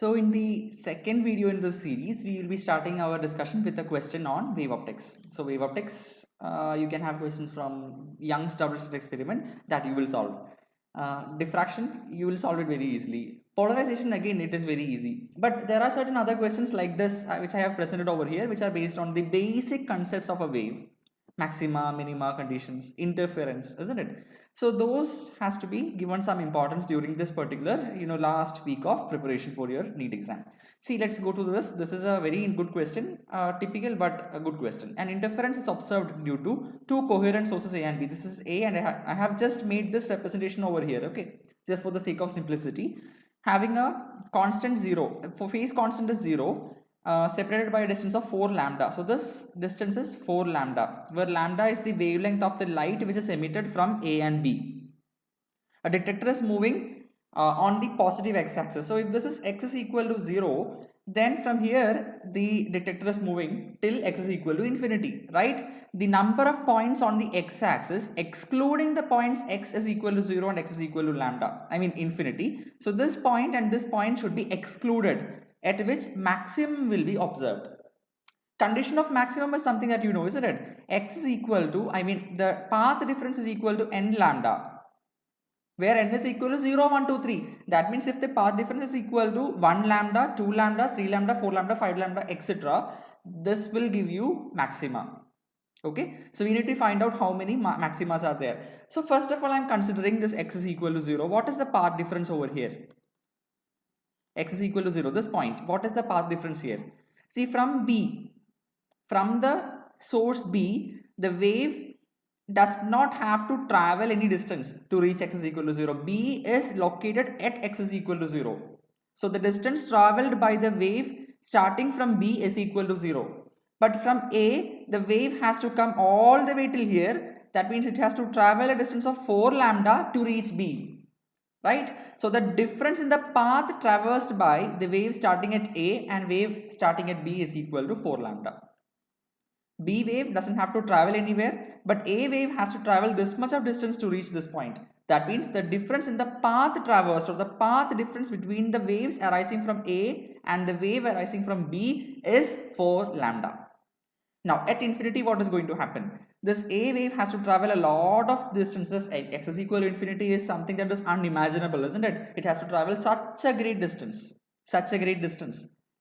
So in the second video in this series, we will be starting our discussion with a question on wave optics. So wave optics, you can have questions from Young's double slit experiment that you will solve. Diffraction, you will solve it very easily. Polarization, again, it is very easy. But there are certain other questions like this, which I have presented over here, which are based on the basic concepts of a wave. Maxima, minima conditions, interference, isn't it? So those has to be given some importance during this particular, last week of preparation for your Neet exam. See, let's go to this. This is a very good question, typical but a good question. An interference is observed due to two coherent sources A and B. This is A, and I have just made this representation over here, okay, just for the sake of simplicity. Having a constant 0, for phase constant is 0, separated by a distance of 4 lambda. So this distance is 4 lambda, where lambda is the wavelength of the light which is emitted from A and B. A detector is moving on the positive x-axis. So if this is x is equal to 0, then from here the detector is moving till x is equal to infinity, right? The number of points on the x-axis excluding the points x is equal to 0 and x is equal to lambda, I mean infinity. So this point and this point should be excluded, at which maximum will be observed. Condition of maximum is something that you know, isn't it? X is equal to, the path difference is equal to n lambda, where n is equal to 0, 1, 2, 3. That means if the path difference is equal to 1 lambda, 2 lambda, 3 lambda, 4 lambda, 5 lambda, etc., this will give you maxima. Okay, so we need to find out how many maximas are there. So first of all, I am considering this x is equal to 0. What is the path difference over here? X is equal to 0, this point. What is the path difference here? See, from B, from the source B, the wave does not have to travel any distance to reach x is equal to 0. B is located at x is equal to 0. So the distance traveled by the wave starting from B is equal to 0. But from A, the wave has to come all the way till here. That means it has to travel a distance of 4 lambda to reach B. Right? So the difference in the path traversed by the wave starting at A and wave starting at B is equal to 4 lambda. B wave doesn't have to travel anywhere, but A wave has to travel this much of distance to reach this point. That means the difference in the path traversed, or the path difference between the waves arising from A and the wave arising from B is 4 lambda. Now at infinity, what is going to happen? This A wave has to travel a lot of distances. X is equal to infinity is something that is unimaginable, isn't it? It has to travel such a great distance,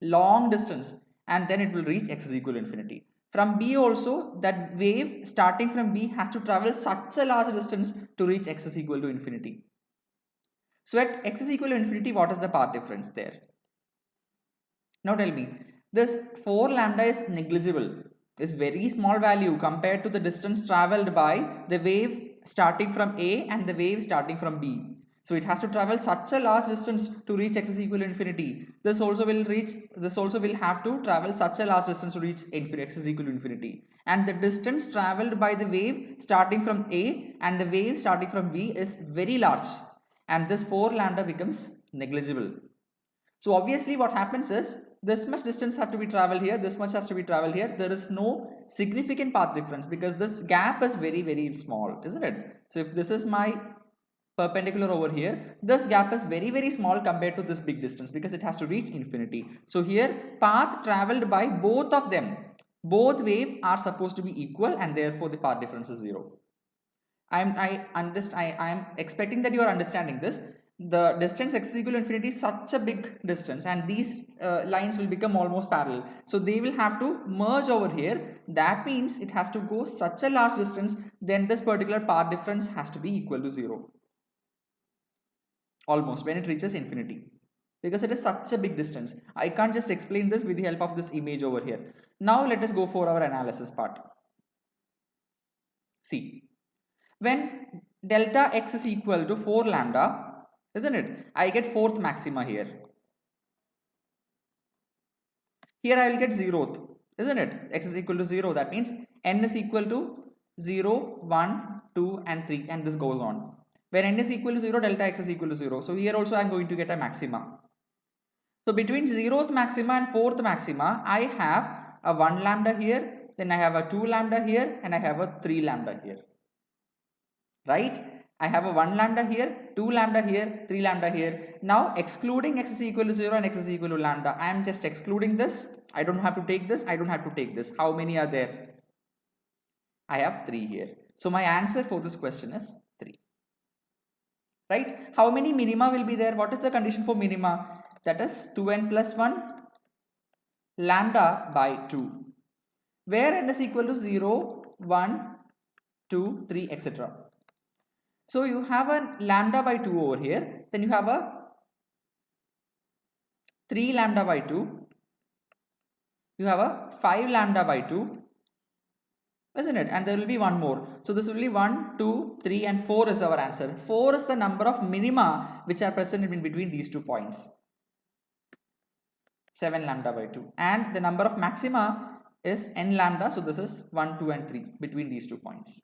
long distance, and then it will reach x is equal to infinity. From B also, that wave starting from B has to travel such a large distance to reach x is equal to infinity. So at x is equal to infinity, what is the path difference there? Now tell me, this 4 lambda is negligible, is very small value compared to the distance traveled by the wave starting from A and the wave starting from B. So it has to travel such a large distance to reach x is equal to infinity. This also will have to travel such a large distance to reach x is equal to infinity. And the distance traveled by the wave starting from A and the wave starting from B is very large. And this 4 lambda becomes negligible. So obviously what happens is, this much distance has to be traveled here, this much has to be traveled here. There is no significant path difference because this gap is very, very small, isn't it? So if this is my perpendicular over here, this gap is very, very small compared to this big distance because it has to reach infinity. So here path traveled by both of them, both waves are supposed to be equal, and therefore the path difference is 0. I am expecting that you are understanding this. The distance x is equal to infinity is such a big distance, and these lines will become almost parallel. So they will have to merge over here. That means it has to go such a large distance, then this particular path difference has to be equal to 0. Almost, when it reaches infinity. Because it is such a big distance. I can't just explain this with the help of this image over here. Now let us go for our analysis part. See, when delta x is equal to 4 lambda, isn't it? I get 4th maxima here. Here I will get 0th, isn't it? X is equal to 0. That means n is equal to 0, 1, 2 and 3, and this goes on. When n is equal to 0, delta x is equal to 0. So here also I am going to get a maxima. So between 0th maxima and 4th maxima, I have a 1 lambda here, then I have a 2 lambda here, and I have a 3 lambda here. Right? I have a 1 lambda here, 2 lambda here, 3 lambda here. Now excluding x is equal to 0 and x is equal to lambda, I am just excluding this. I don't have to take this, I don't have to take this. How many are there? I have 3 here. So my answer for this question is 3. Right? How many minima will be there? What is the condition for minima? That is 2n plus 1 lambda by 2. Where n is equal to 0, 1, 2, 3, etc. So you have a lambda by 2 over here, then you have a 3 lambda by 2, you have a 5 lambda by 2, isn't it? And there will be one more. So this will be 1, 2, 3 and 4 is our answer. 4 is the number of minima which are present in between these 2 points. 7 lambda by 2. And the number of maxima is n lambda. So this is 1, 2 and 3 between these 2 points.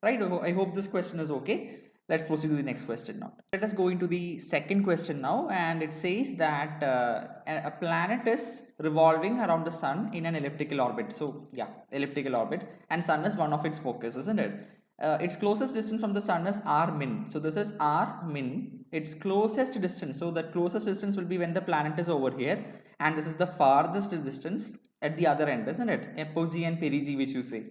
Right? I hope this question is okay. Let's proceed to the next question now. Let us go into the second question now, and it says that a planet is revolving around the sun in an elliptical orbit. So yeah, elliptical orbit, and sun is one of its focus, isn't it? Its closest distance from the sun is r min. So this is r min, its closest distance. So the closest distance will be when the planet is over here, and this is the farthest distance at the other end, isn't it? Apogee and perigee, which you say.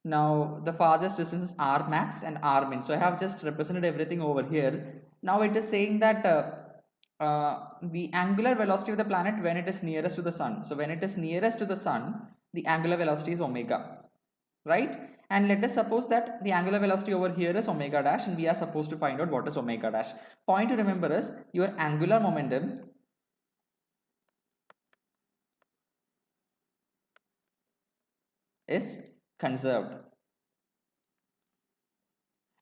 Now the farthest distance is r max and r min. So I have just represented everything over here. Now it is saying that the angular velocity of the planet when it is nearest to the sun. So when it is nearest to the sun, the angular velocity is omega, right? And let us suppose that the angular velocity over here is omega dash, and we are supposed to find out what is omega dash. Point to remember is your angular momentum is conserved.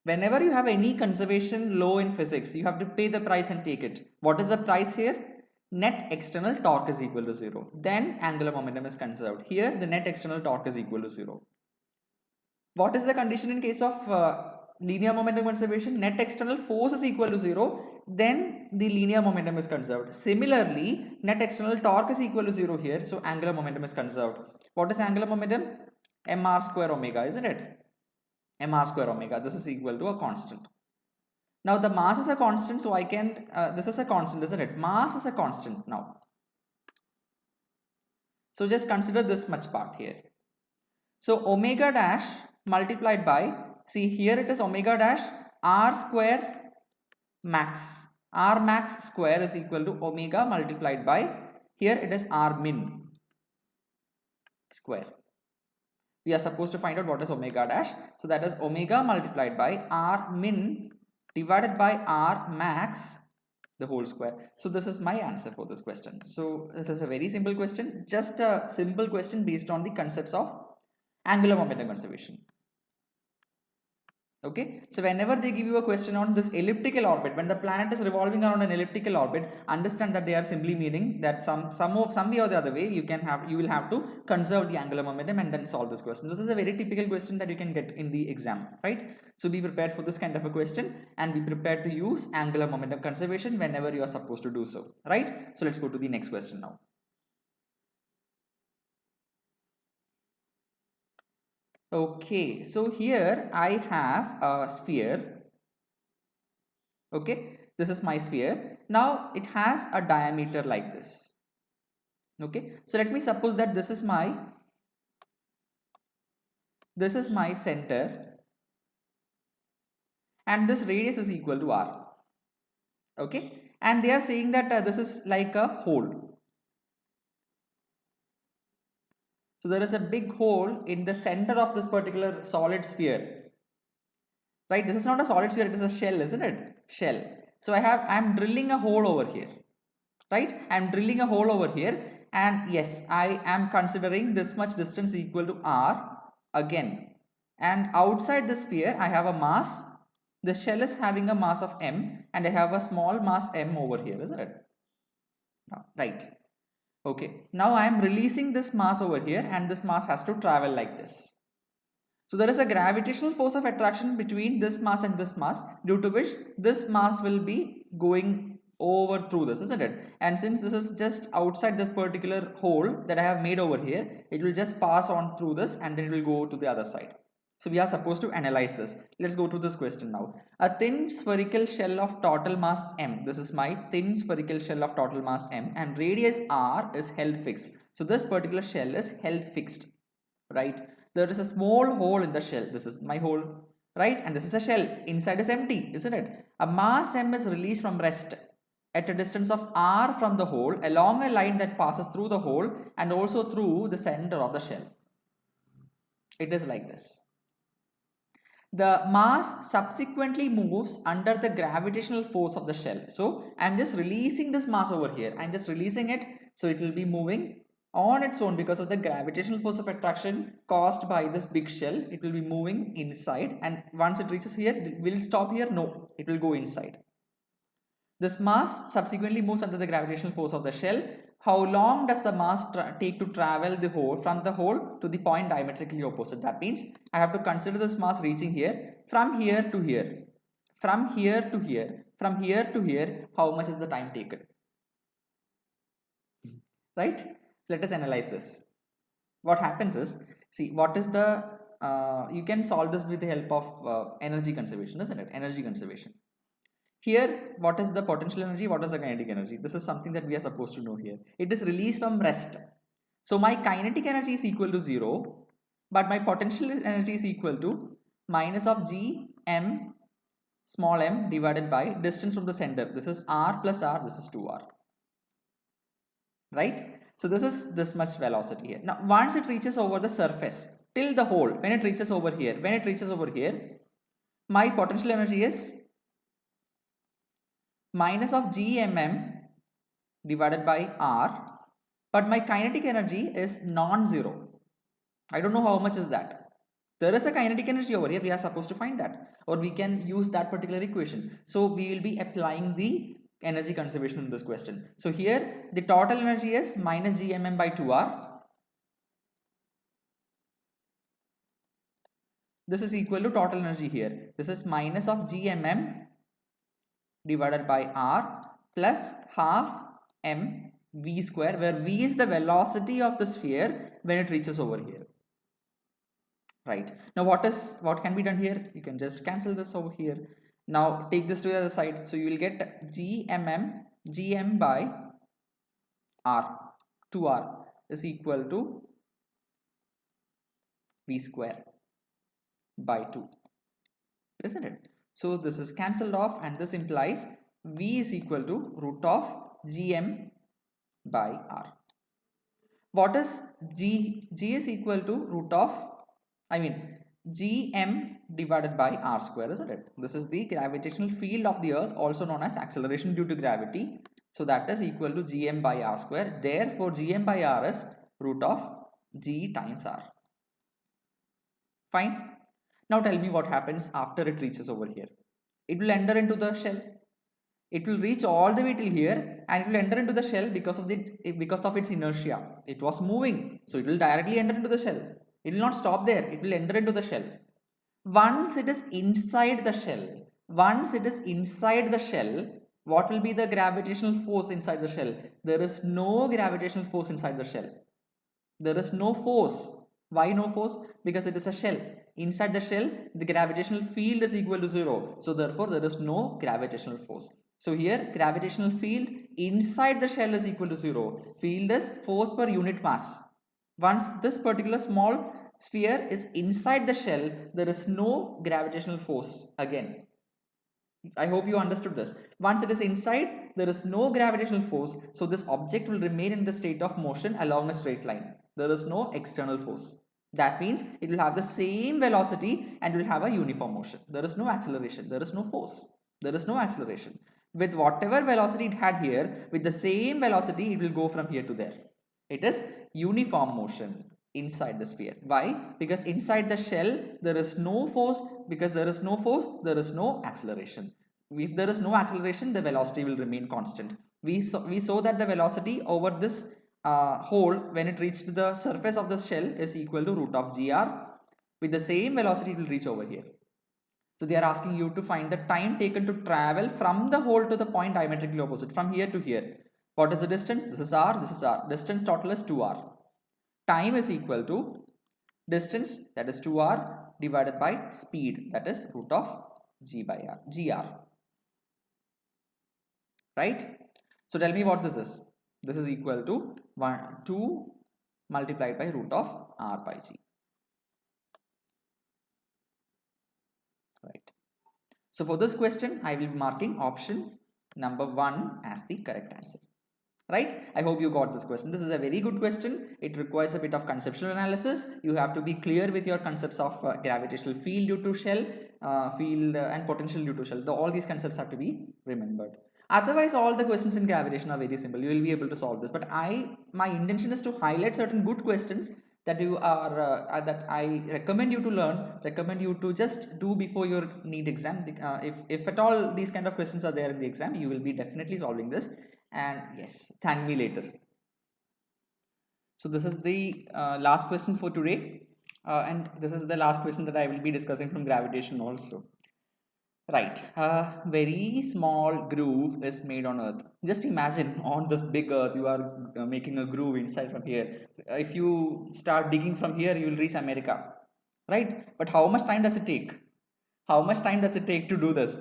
Whenever you have any conservation law in physics, you have to pay the price and take it. What is the price here? Net external torque is equal to 0. Then angular momentum is conserved. Here the net external torque is equal to 0. What is the condition in case of linear momentum conservation? Net external force is equal to 0. Then the linear momentum is conserved. Similarly, net external torque is equal to 0 here. So angular momentum is conserved. What is angular momentum? mr square omega, isn't it? Mr square omega. This is equal to a constant. Now the mass is a constant, so I can this is a constant, isn't it? Mass is a constant now. So just consider this much part here. So omega dash multiplied by, see here it is omega dash r square max. R max square is equal to omega multiplied by, here it is r min square. We are supposed to find out what is omega dash. So that is omega multiplied by r min divided by r max the whole square. So this is my answer for this question. So this is a very simple question, just a simple question based on the concepts of angular momentum conservation. Okay, so whenever they give you a question on this elliptical orbit, when the planet is revolving around an elliptical orbit, understand that they are simply meaning that some way or the other way you will have to conserve the angular momentum and then solve this question. This is a very typical question that you can get in the exam, right? So be prepared for this kind of a question and be prepared to use angular momentum conservation whenever you are supposed to do so, right? So let's go to the next question now. Okay, so here I have a sphere. Okay, this is my sphere. Now it has a diameter like this. Okay, so let me suppose that this is my center and this radius is equal to r. Okay, and they are saying that this is like a hole. So there is a big hole in the center of this particular solid sphere, right? This is not a solid sphere, it is a shell, isn't it? Shell. So I'm drilling a hole over here, right? I'm drilling a hole over here, and yes, I am considering this much distance equal to r again. And outside the sphere, I have a mass. The shell is having a mass of m, and I have a small mass m over here, isn't it? Right. Okay, now I am releasing this mass over here and this mass has to travel like this. So there is a gravitational force of attraction between this mass and this mass, due to which this mass will be going over through this, isn't it? And since this is just outside this particular hole that I have made over here, it will just pass on through this and then it will go to the other side. So we are supposed to analyze this. Let's go to this question now. A thin spherical shell of total mass m. This is my thin spherical shell of total mass m and radius r is held fixed. So this particular shell is held fixed, right? There is a small hole in the shell. This is my hole, right? And this is a shell. Inside is empty, isn't it? A mass m is released from rest at a distance of r from the hole along a line that passes through the hole and also through the center of the shell. It is like this. The mass subsequently moves under the gravitational force of the shell. So I'm just releasing this mass over here. I'm just releasing it. So it will be moving on its own because of the gravitational force of attraction caused by this big shell. It will be moving inside, and once it reaches here, will it stop here? No, it will go inside. This mass subsequently moves under the gravitational force of the shell. How long does the mass take to travel the hole from the hole to the point diametrically opposite? That means I have to consider this mass reaching here, from here to here, from here to here, from here to here. How much is the time taken? Right? Let us analyze this. What happens is, see, what is the you can solve this with the help of energy conservation, isn't it? Energy conservation. Here, what is the potential energy? What is the kinetic energy? This is something that we are supposed to know here. It is released from rest. So my kinetic energy is equal to 0, but my potential energy is equal to minus of g m small m divided by distance from the center. This is r plus r, this is 2r. Right? So this is this much velocity here. Now, once it reaches over the surface, till the hole, when it reaches over here, my potential energy is minus of gmm divided by r, but my kinetic energy is non-zero. I don't know how much is that. There is a kinetic energy over here. We are supposed to find that, or we can use that particular equation. So we will be applying the energy conservation in this question. So here the total energy is minus gmm by 2r. This is equal to total energy here. This is minus of gmm divided by r plus half m v square, where v is the velocity of the sphere when it reaches over here. Right. Now what can be done here? You can just cancel this over here. Now take this to the other side. So you will get gm by r, 2r is equal to v square by 2, isn't it? So this is cancelled off, and this implies v is equal to root of gm by r. What is g? G is equal to root of, gm divided by r square, isn't it? This is the gravitational field of the earth, also known as acceleration due to gravity. So that is equal to gm by r square. Therefore gm by r is root of g times r. Fine. Now tell me what happens after it reaches over here. It will enter into the shell. It will reach all the way till here, and it will enter into the shell because of its inertia. It was moving, so it will directly enter into the shell. It will not stop there. It will enter into the shell. Once it is inside the shell, what will be the gravitational force inside the shell? There is no gravitational force inside the shell. There is no force. Why no force? Because it is a shell. Inside the shell, the gravitational field is equal to 0. So therefore, there is no gravitational force. So here, gravitational field inside the shell is equal to 0. Field is force per unit mass. Once this particular small sphere is inside the shell, there is no gravitational force again. I hope you understood this. Once it is inside, there is no gravitational force. So this object will remain in the state of motion along a straight line. There is no external force. That means it will have the same velocity and will have a uniform motion. There is no acceleration. There is no force. There is no acceleration. With whatever velocity it had here, with the same velocity, it will go from here to there. It is uniform motion inside the sphere. Why? Because inside the shell, there is no force. Because there is no force, there is no acceleration. If there is no acceleration, the velocity will remain constant. We saw that the velocity over this hole when it reached the surface of the shell is equal to root of gr. With the same velocity, it will reach over here. So they are asking you to find the time taken to travel from the hole to the point diametrically opposite, from here to here. What is the distance? This is r, this is r. Distance total is 2r. Time is equal to distance, that is 2r, divided by speed, that is root of gr, right? So tell me what this is. This is equal to 2 multiplied by root of r by g, right? So for this question, I will be marking option number 1 as the correct answer. Right? I hope you got this question. This is a very good question. It requires a bit of conceptual analysis. You have to be clear with your concepts of gravitational field due to shell, field and potential due to shell. All these concepts have to be remembered. Otherwise, all the questions in gravitation are very simple. You will be able to solve this. But my intention is to highlight certain good questions that you are that I recommend you to learn, recommend you to just do before your NEET exam. If at all these kind of questions are there in the exam, you will be definitely solving this. And yes, thank me later. So this is the last question for today, and this is the last question that I will be discussing from gravitation also. Right, very small groove is made on Earth. Just imagine on this big Earth, you are making a groove inside from here. If you start digging from here, you will reach America, right? But how much time does it take? How much time does it take to do this?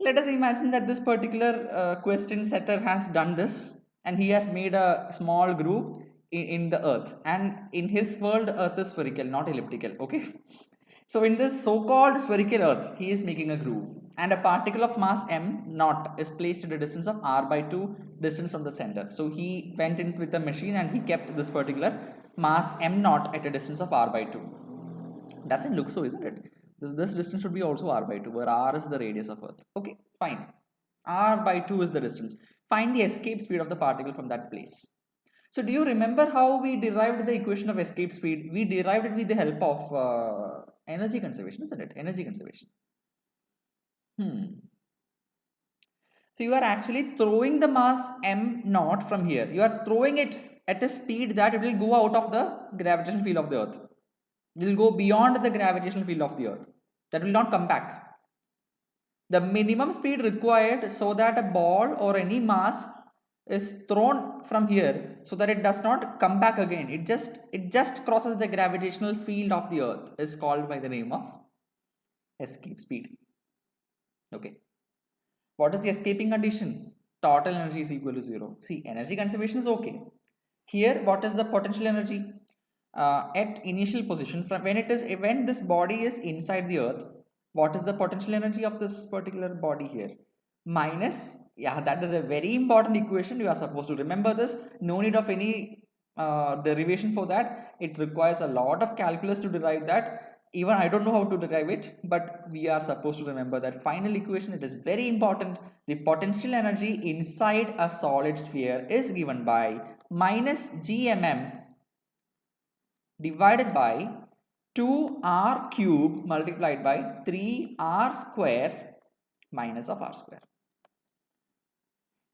Let us imagine that this particular question setter has done this, and he has made a small groove in the Earth, and in his world Earth is spherical, not elliptical. Okay, so in this so-called spherical Earth, he is making a groove, and a particle of mass m naught is placed at a distance of r by 2 distance from the center. So he went in with the machine and he kept this particular mass m naught at a distance of r by 2. Doesn't look so, isn't it? This distance should be also r by 2, where r is the radius of Earth. Okay, fine. R by 2 is the distance. Find the escape speed of the particle from that place. So do you remember how we derived the equation of escape speed? We derived it with the help of energy conservation, isn't it? Energy conservation. So you are actually throwing the mass m naught from here. You are throwing it at a speed that it will go out of the gravitational field of the Earth. Will go beyond the gravitational field of the Earth. That will not come back. The minimum speed required so that a ball or any mass is thrown from here so that it does not come back again. It just crosses the gravitational field of the Earth is called by the name of escape speed. Okay. What is the escaping condition? Total energy is equal to 0. See, energy conservation is okay. Here, what is the potential energy? At initial position, from when this body is inside the Earth, what is the potential energy of this particular body here? Minus, yeah, that is a very important equation. You are supposed to remember this. No need of any derivation for that. It requires a lot of calculus to derive that. Even I don't know how to derive it, but we are supposed to remember that final equation. It is very important. The potential energy inside a solid sphere is given by minus gmm divided by 2r cube multiplied by 3r square minus of r square,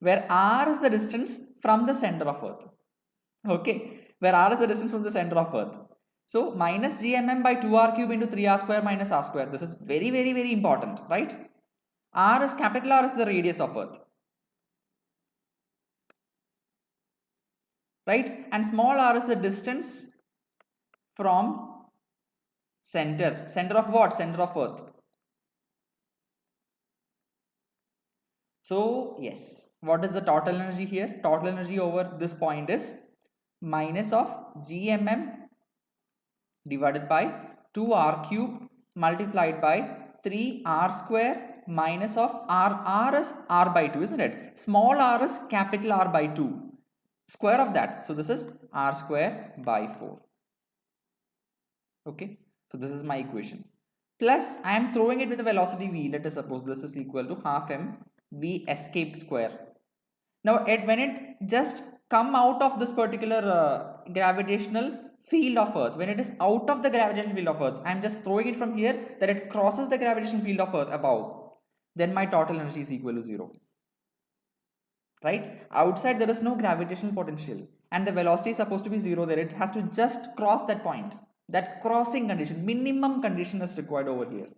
where r is the distance from the center of Earth. Okay, where r is the distance from the center of Earth. So minus gmm by 2r cube into 3r square minus r square. This is very, very, very important, right? Capital R is the radius of Earth, right? And small r is the distance from center. Center of what? Center of Earth. So yes, what is the total energy here? Total energy over this point is minus of gmm divided by 2r cube multiplied by 3r square minus of r is r by 2, isn't it? Small r is capital R by 2, square of that. So this is r square by 4. Okay, so this is my equation. Plus I am throwing it with a velocity v. Let us suppose this is equal to half m v escaped square. Now when it just come out of this particular gravitational field of Earth, when it is out of the gravitational field of Earth, I am just throwing it from here that it crosses the gravitational field of Earth above, then my total energy is equal to 0. Right? Outside there is no gravitational potential and the velocity is supposed to be 0 there. It has to just cross that point. That crossing condition, minimum condition is required over here.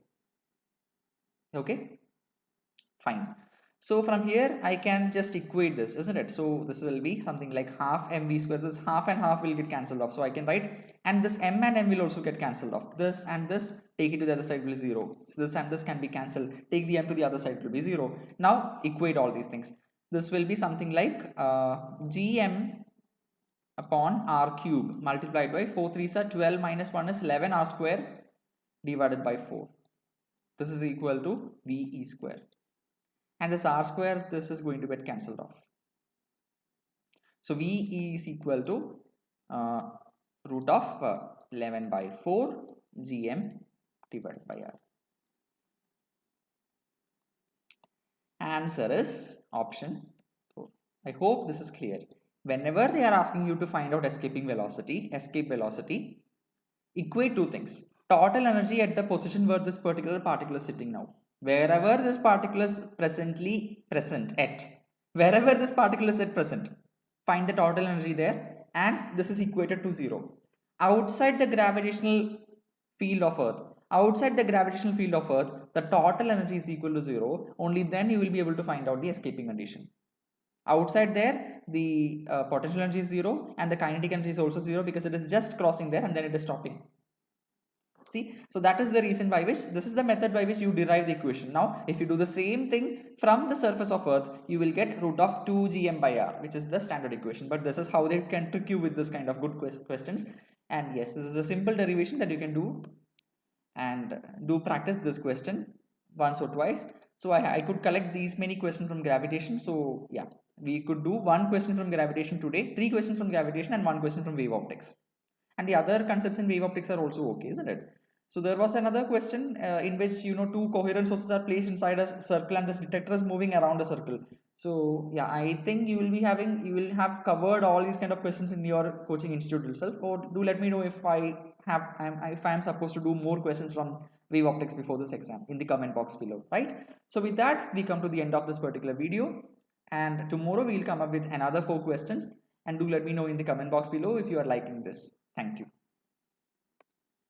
Okay, fine. So from here I can just equate this, isn't it? So this will be something like half mv square. This half and half will get cancelled off. So I can write, and this m and m will also get cancelled off. This and this, take it to the other side, will be 0. So this and this can be cancelled. Take the m to the other side, will be 0. Now equate all these things. This will be something like gm upon r cube multiplied by 4 3s are 12 minus 1 is 11 r square divided by 4. This is equal to ve square. And this r square, this is going to get cancelled off. So V is equal to root of 11 by 4 gm divided by r. Answer is option 4. I hope this is clear. Whenever they are asking you to find out escape velocity, equate two things. Total energy at the position where this particular particle is sitting now. Wherever this particle is presently present at, wherever this particle is at present, find the total energy there, and this is equated to 0. Outside the gravitational field of Earth, the total energy is equal to 0. Only then you will be able to find out the escaping condition. Outside there, the potential energy is 0 and the kinetic energy is also 0, because it is just crossing there and then it is stopping. See, so that is the reason by which, this is the method by which you derive the equation. Now, if you do the same thing from the surface of Earth, you will get root of 2 gm by r, which is the standard equation. But this is how they can trick you with this kind of good questions. And yes, this is a simple derivation that you can do, and do practice this question once or twice. So I could collect these many questions from gravitation. So yeah, we could do 1 question from gravitation today, 3 questions from gravitation, and 1 question from wave optics. And the other concepts in wave optics are also okay, isn't it? So there was another question in which, you know, 2 coherent sources are placed inside a circle and this detector is moving around a circle. So yeah, I think you will have covered all these kind of questions in your coaching institute itself. Or do let me know if I am supposed to do more questions from wave optics before this exam in the comment box below, right? So with that, we come to the end of this particular video, and tomorrow we will come up with another 4 questions, and do let me know in the comment box below if you are liking this. Thank you.